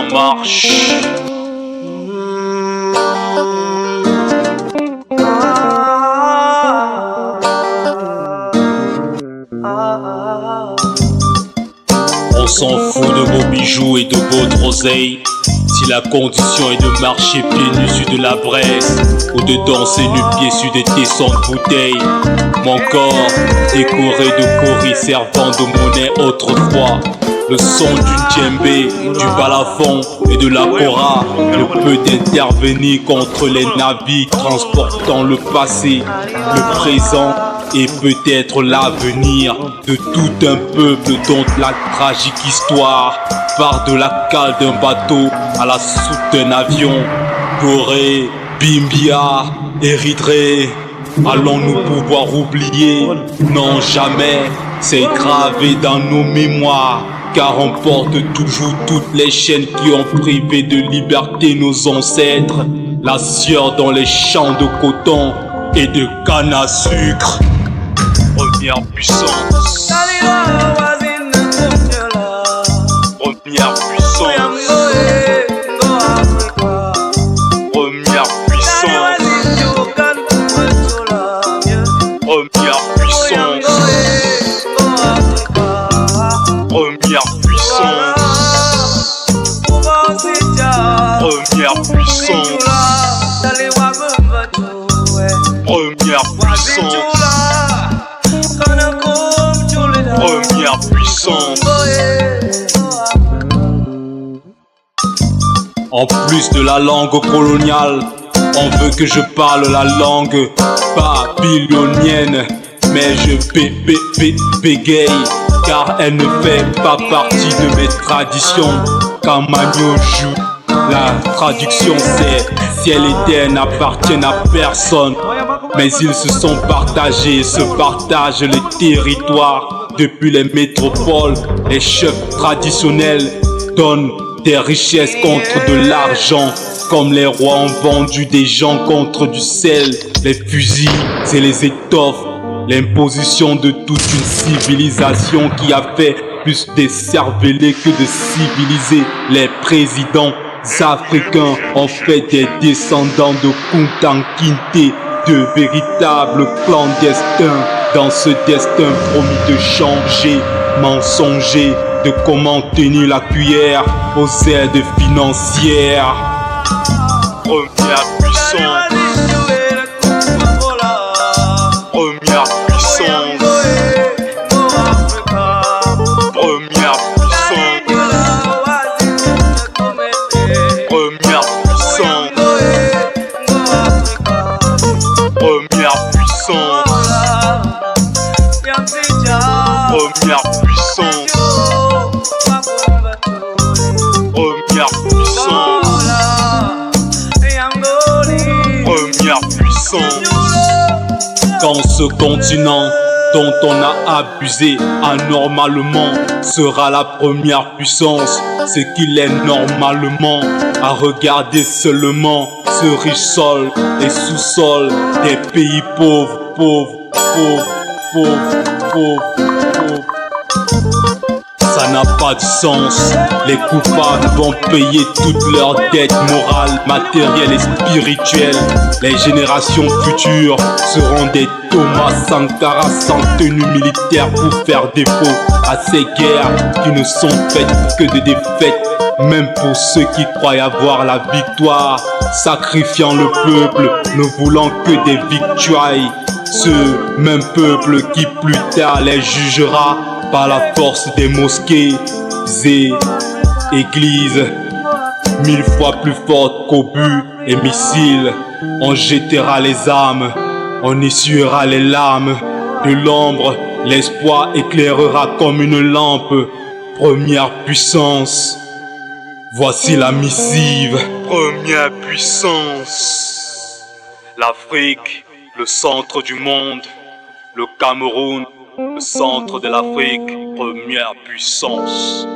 en marche. On s'en fout de beaux bijoux et de beaux oseilles. Si la condition est de marcher pieds nus sur de la braise, ou de danser nu-pieds sur des tessons de bouteilles. Mon corps décoré de coris servant de monnaie autrefois. Le son du djembé, du balafon et de la kora ne peut intervenir contre les navires transportant le passé, le présent et peut-être l'avenir de tout un peuple dont la tragique histoire part de la cale d'un bateau à la soute d'un avion. Gorée, Bimbia, Érythrée, allons-nous pouvoir oublier? Non, jamais, c'est gravé dans nos mémoires, car on porte toujours toutes les chaînes qui ont privé de liberté nos ancêtres. La sueur dans les champs de coton et de canne à sucre. Première puissance. Première puissance. Première puissance. Première puissance. Première puissance. Première puissance. Première puissance. Première puissance. En plus de la langue coloniale, on veut que je parle la langue babylonienne. Mais je bégaye, car elle ne fait pas partie de mes traditions. Quand Magno joue, la traduction c'est ciel et terre n'appartiennent à personne, mais ils se sont partagés et se partagent les territoires. Depuis les métropoles, les chefs traditionnels donnent des richesses contre de l'argent, comme les rois ont vendu des gens contre du sel, les fusils et les étoffes. L'imposition de toute une civilisation qui a fait plus d'écervelés que de civilisés. Les présidents africains ont fait des descendants de Kunta Kinte, de véritables clandestins. Dans ce destin promis de changer, mensonger de comment tenir la cuillère aux aides financières. Première puissance. Première puissance. Première puissance. Première puissance. Première puissance. Première puissance. Première puissance. Première puissance. Quand ce continent dont on a abusé anormalement sera la première puissance, ce qu'il est normalement à regarder seulement ce riche sol et sous-sol des pays pauvres, pauvres, pauvres, pauvres, pauvres, pauvres. Ça n'a pas de sens. Les coupables vont payer toutes leurs dettes morales, matérielles et spirituelles. Les générations futures seront des Thomas Sankara sans tenue militaire pour faire défaut à ces guerres qui ne sont faites que de défaites. Même pour ceux qui croient avoir la victoire, sacrifiant le peuple, ne voulant que des victoires. Ce même peuple qui plus tard les jugera par la force des mosquées et églises, 1000 fois plus fortes qu'obus et missiles. On jettera les armes, on essuiera les larmes. De l'ombre, l'espoir éclairera comme une lampe. Première puissance, voici la missive. Première puissance. L'Afrique, le centre du monde. Le Cameroun, le centre de l'Afrique, première puissance.